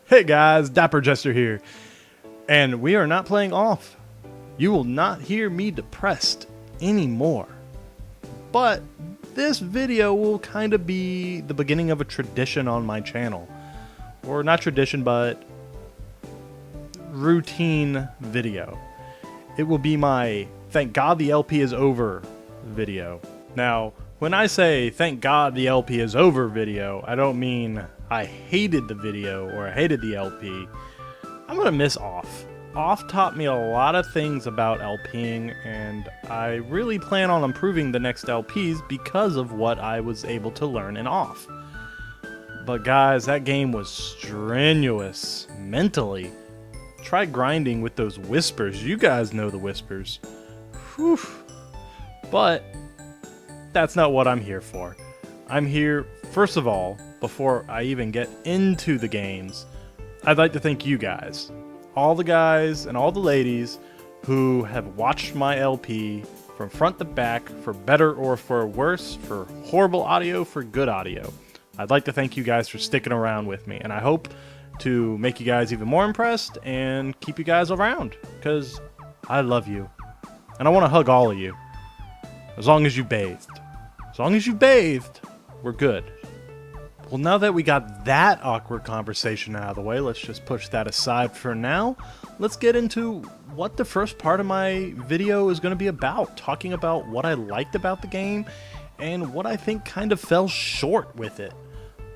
Hey guys, TheDapperJester here, and we are not playing off. You will not hear me depressed anymore. But this video will kind of be the beginning of a tradition on my channel. Or not tradition, but routine video. It will be my Thank God the LP is over video. Now, when I say thank God the LP is over video, I don't mean I hated the video or I hated the LP. I'm gonna miss Off. Off taught me a lot of things about LPing, and I really plan on improving the next LPs because of what I was able to learn in Off. But guys, that game was strenuous mentally. Try grinding with those whispers. You guys know the whispers. Whew. But that's not what I'm here for. I'm here, first of all, before I even get into the games, I'd like to thank you guys. All the guys and all the ladies who have watched my LP from front to back, for better or for worse, for horrible audio, for good audio. I'd like to thank you guys for sticking around with me, and I hope to make you guys even more impressed and keep you guys around, because I love you. And I want to hug all of you. As long as you bathed. As long as you bathed, we're good. Well, now that we got that awkward conversation out of the way, let's just push that aside for now. Let's get into what the first part of my video is going to be about. Talking about what I liked about the game and what I think kind of fell short with it.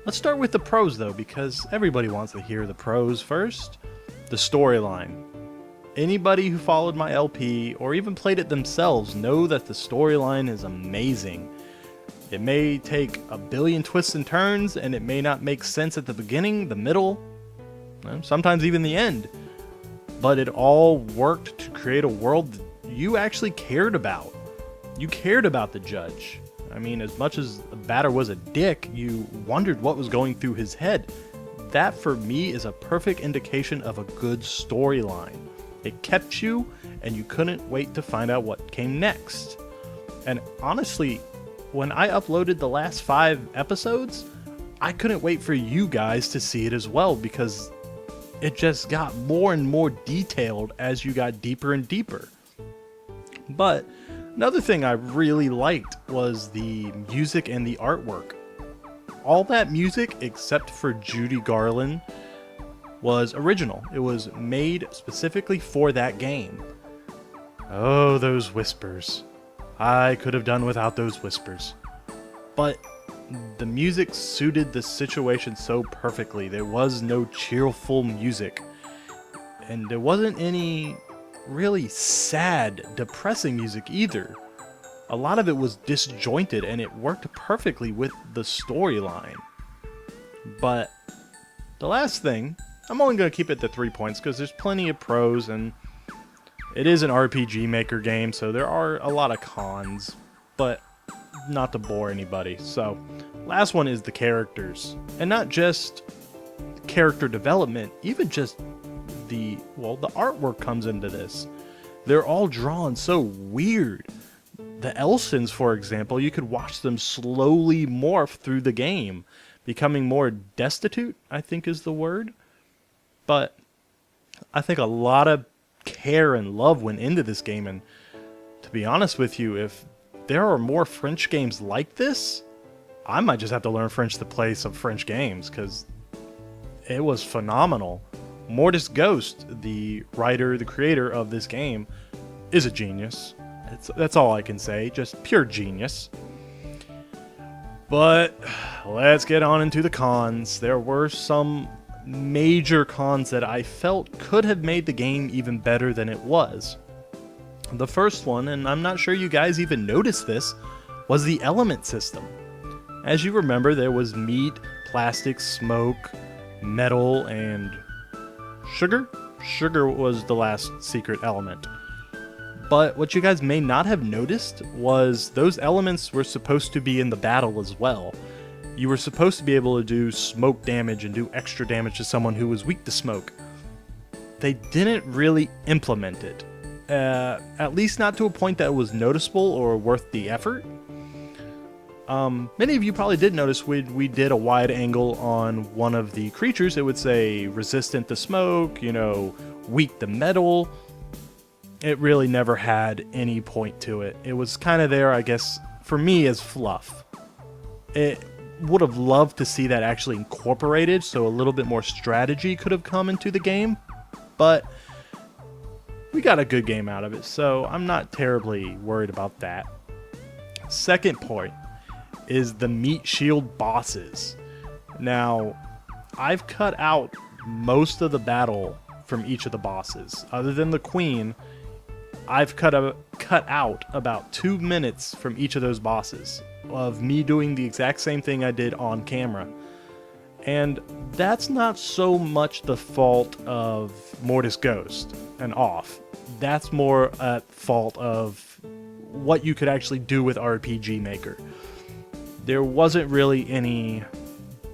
Let's start with the pros though, because everybody wants to hear the pros first. The storyline. Anybody who followed my LP or even played it themselves know that the storyline is amazing. It may take a billion twists and turns, and it may not make sense at the beginning, the middle, sometimes even the end. But it all worked to create a world that you actually cared about. You cared about the judge. I mean, as much as the batter was a dick, you wondered what was going through his head. That, for me, is a perfect indication of a good storyline. It kept you, and you couldn't wait to find out what came next. And honestly, when I uploaded the last 5 episodes, I couldn't wait for you guys to see it as well, because it just got more and more detailed as you got deeper and deeper. But another thing I really liked was the music and the artwork. All that music, except for Judy Garland, was original. It was made specifically for that game. Oh, those whispers. I could have done without those whispers. But the music suited the situation so perfectly. There was no cheerful music. And there wasn't any really sad, depressing music either. A lot of it was disjointed, and it worked perfectly with the storyline. But the last thing, I'm only going to keep it to 3 points because there's plenty of pros, and it is an RPG Maker game, so there are a lot of cons, but not to bore anybody. So, last one is the characters. And not just character development, even just the artwork comes into this. They're all drawn so weird. The Elsons, for example, you could watch them slowly morph through the game, becoming more destitute, I think is the word. But I think a lot of care and love went into this game, and to be honest with you, if there are more French games like this, I might just have to learn French to play some French games, because it was phenomenal. Mortis Ghost, the writer, the creator of this game, is a genius. That's all I can say, just pure genius. But let's get on into the cons. There were some major cons that I felt could have made the game even better than it was. The first one, and I'm not sure you guys even noticed this, was the element system. As you remember, there was meat, plastic, smoke, metal, and sugar? Sugar was the last secret element. But what you guys may not have noticed was those elements were supposed to be in the battle as well. You were supposed to be able to do smoke damage and do extra damage to someone who was weak to smoke. They didn't really implement it. At least not to a point that was noticeable or worth the effort. Many of you probably did notice we did a wide angle on one of the creatures. It would say resistant to smoke, you know, weak to metal. It really never had any point to it. It was kind of there, I guess, for me as fluff. It would have loved to see that actually incorporated, so a little bit more strategy could have come into the game, but we got a good game out of it, so I'm not terribly worried about that. Second point is the meat shield bosses. Now, I've cut out most of the battle from each of the bosses. Other than the queen, I've cut out about 2 minutes from each of those bosses of me doing the exact same thing I did on camera. And that's not so much the fault of Mortis Ghost and Off. That's more a fault of what you could actually do with RPG Maker. There wasn't really any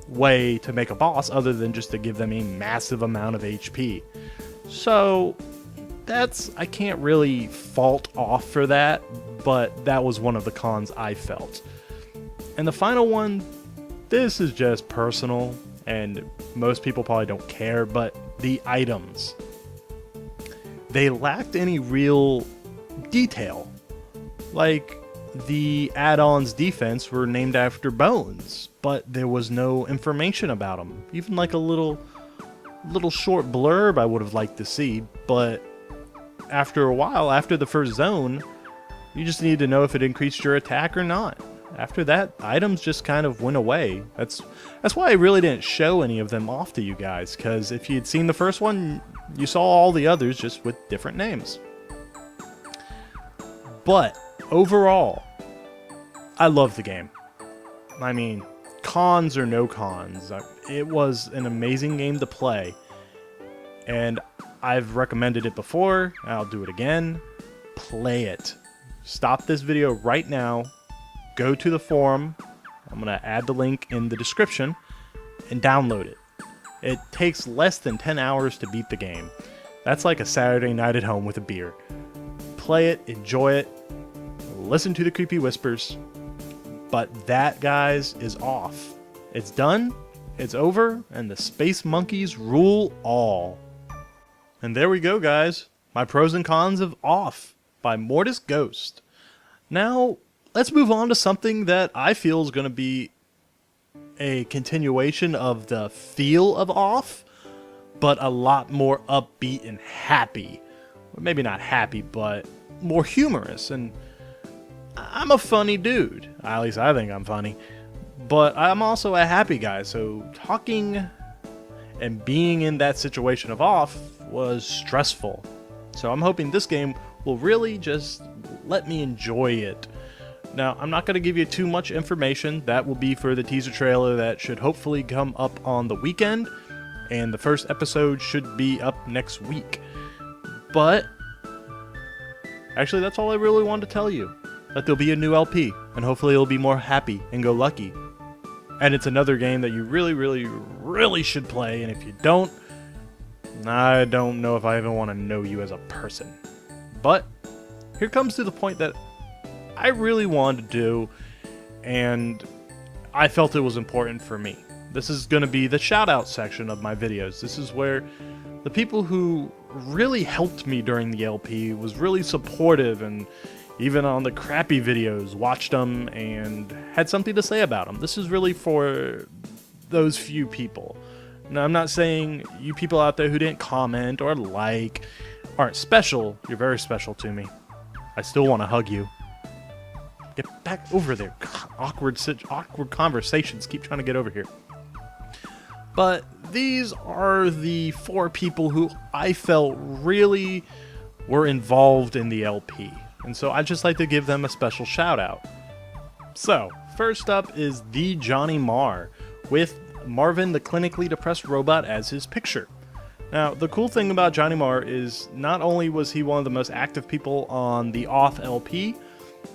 way to make a boss other than just to give them a massive amount of HP. So I can't really fault Off for that, but that was one of the cons I felt. And the final one, this is just personal, and most people probably don't care, but the items. They lacked any real detail. Like, the add-ons defense were named after bones, but there was no information about them. Even like a little short blurb I would have liked to see, but after a while, after the first zone, you just needed to know if it increased your attack or not. After that, items just kind of went away. That's why I really didn't show any of them off to you guys, because if you'd seen the first one, you saw all the others just with different names. But overall, I love the game. I mean, cons or no cons, it was an amazing game to play, and I've recommended it before, I'll do it again. Play it. Stop this video right now, go to the forum, I'm going to add the link in the description, and download it. It takes less than 10 hours to beat the game. That's like a Saturday night at home with a beer. Play it, enjoy it, listen to the creepy whispers, but that, guys, is Off. It's done, it's over, and the space monkeys rule all. And there we go, guys. My pros and cons of Off by Mortis Ghost. Now, let's move on to something that I feel is going to be a continuation of the feel of Off, but a lot more upbeat and happy. Or maybe not happy, but more humorous. And I'm a funny dude. At least I think I'm funny. But I'm also a happy guy, so talking and being in that situation of Off was stressful. So I'm hoping this game will really just let me enjoy it. Now, I'm not going to give you too much information. That will be for the teaser trailer that should hopefully come up on the weekend, and the first episode should be up next week. But actually, that's all I really wanted to tell you. That there'll be a new LP, and hopefully it'll be more happy and go lucky. And it's another game that you really, really, really should play, and if you don't, I don't know if I even want to know you as a person. But here comes to the point that I really wanted to do, and I felt it was important for me. This is going to be the shout-out section of my videos. This is where the people who really helped me during the LP, was really supportive, and even on the crappy videos, watched them and had something to say about them. This is really for those few people. Now, I'm not saying you people out there who didn't comment or like aren't special. You're very special to me. I still want to hug you. Get back over there. God, awkward conversations. Keep trying to get over here. But these are the 4 people who I felt really were involved in the LP. And so I'd just like to give them a special shout out. So, first up is the Johnny Marr, with Marvin the clinically depressed robot as his picture. Now, the cool thing about Johnny Marr is not only was he one of the most active people on the Off LP,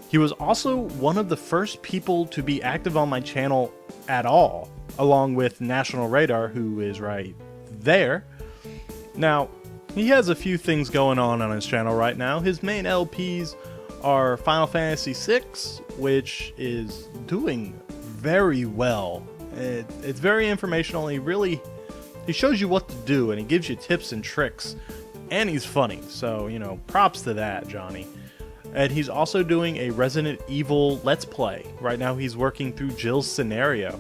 he was also one of the first people to be active on my channel at all, along with National Radar, who is right there. Now, he has a few things going on his channel right now. His main LPs are Final Fantasy VI, which is doing very well. It's very informational. He shows you what to do, and he gives you tips and tricks, and he's funny. So, you know, props to that, Johnny. And he's also doing a Resident Evil Let's Play. Right now he's working through Jill's scenario.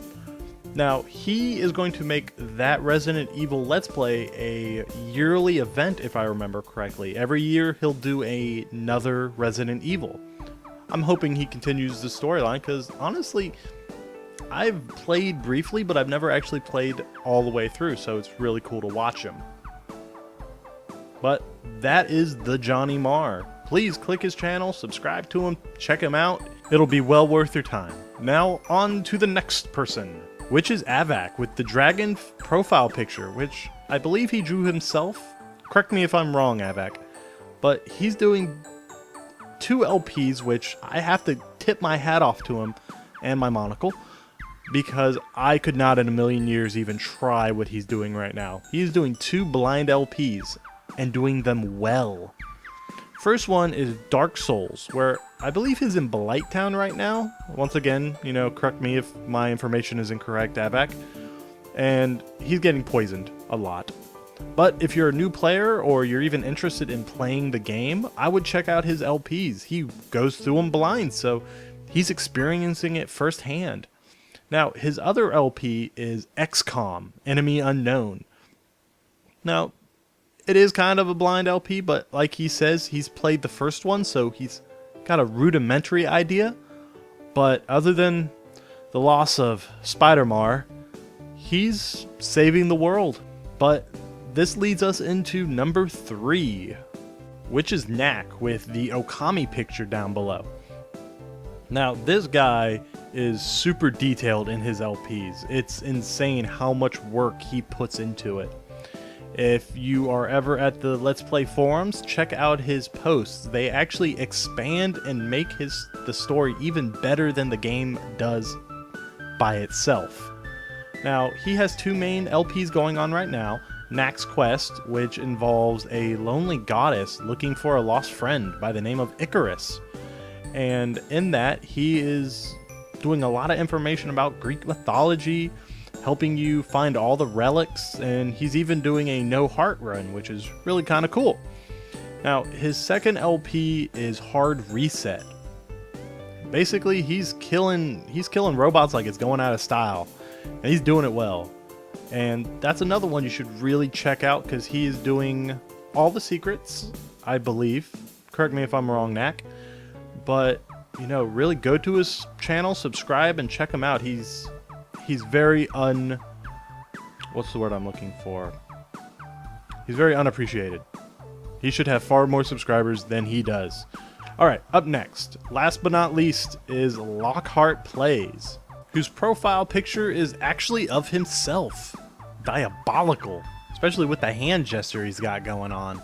Now, he is going to make that Resident Evil Let's Play a yearly event, if I remember correctly. Every year he'll do another Resident Evil. I'm hoping he continues the storyline, because honestly, I've played briefly, but I've never actually played all the way through, so it's really cool to watch him. But that is the Johnny Marr. Please click his channel, subscribe to him, check him out. It'll be well worth your time. Now, on to the next person, which is Avac with the dragon profile picture, which I believe he drew himself. Correct me if I'm wrong, Avac. But he's doing 2 LPs, which I have to tip my hat off to him and my monocle, because I could not in a million years even try what he's doing right now. He's doing 2 blind LPs and doing them well. First one is Dark Souls, where I believe he's in Blighttown right now. Once again, you know, correct me if my information is incorrect, Avac. And he's getting poisoned a lot. But if you're a new player, or you're even interested in playing the game, I would check out his LPs. He goes through them blind, so he's experiencing it firsthand. Now, his other LP is XCOM, Enemy Unknown. Now, it is kind of a blind LP, but like he says, he's played the first one, so he's got a rudimentary idea. But other than the loss of Spider-Mar, he's saving the world. But this leads us into number 3, which is Knack with the Okami picture down below. Now, this guy is super detailed in his LPs. It's insane how much work he puts into it. If you are ever at the Let's Play forums, check out his posts. They actually expand and make the story even better than the game does by itself. Now, he has 2 main LPs going on right now. Knack's Quest, which involves a lonely goddess looking for a lost friend by the name of Icarus. And in that, he is doing a lot of information about Greek mythology, helping you find all the relics, and he's even doing a no heart run, which is really kind of cool. Now, his second LP is Hard Reset. Basically, he's killing robots like it's going out of style, and he's doing it well. And that's another one you should really check out, because he is doing all the secrets, I believe. Correct me if I'm wrong, Knack. But, you know, really go to his channel, subscribe, and check him out. He's very what's the word I'm looking for? He's very unappreciated. He should have far more subscribers than he does. Alright, up next, last but not least, is Lockhart Plays, whose profile picture is actually of himself. Diabolical, especially with the hand gesture he's got going on.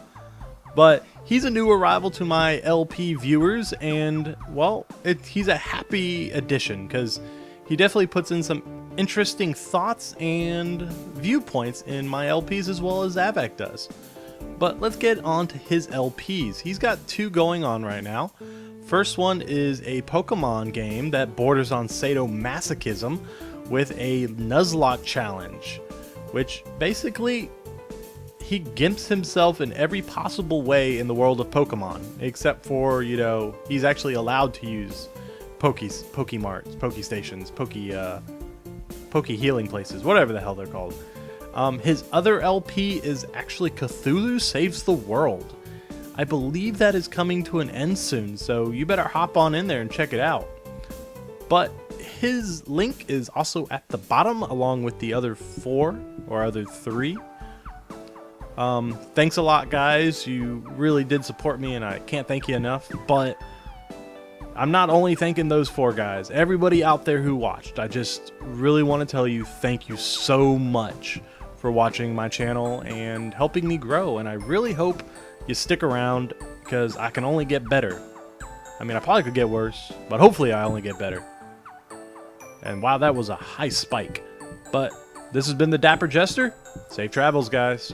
But he's a new arrival to my LP viewers, and, well, he's a happy addition, because he definitely puts in some interesting thoughts and viewpoints in my LPs, as well as Avac does. But let's get on to his LPs. He's got 2 going on right now. First one is a Pokemon game that borders on sadomasochism with a Nuzlocke challenge, which basically he gimps himself in every possible way in the world of Pokemon, except for, you know, he's actually allowed to use Pokemarts, Pokestations, Poke healing places, whatever the hell they're called. His other LP is actually Cthulhu Saves the World. I believe that is coming to an end soon, so you better hop on in there and check it out. But his link is also at the bottom, along with the other 4 or other 3. Thanks a lot, guys. You really did support me, and I can't thank you enough. But I'm not only thanking those 4 guys, everybody out there who watched. I just really want to tell you thank you so much for watching my channel and helping me grow. And I really hope you stick around, because I can only get better. I mean, I probably could get worse, but hopefully I only get better. And wow, that was a high spike. But this has been the Dapper Jester. Safe travels, guys.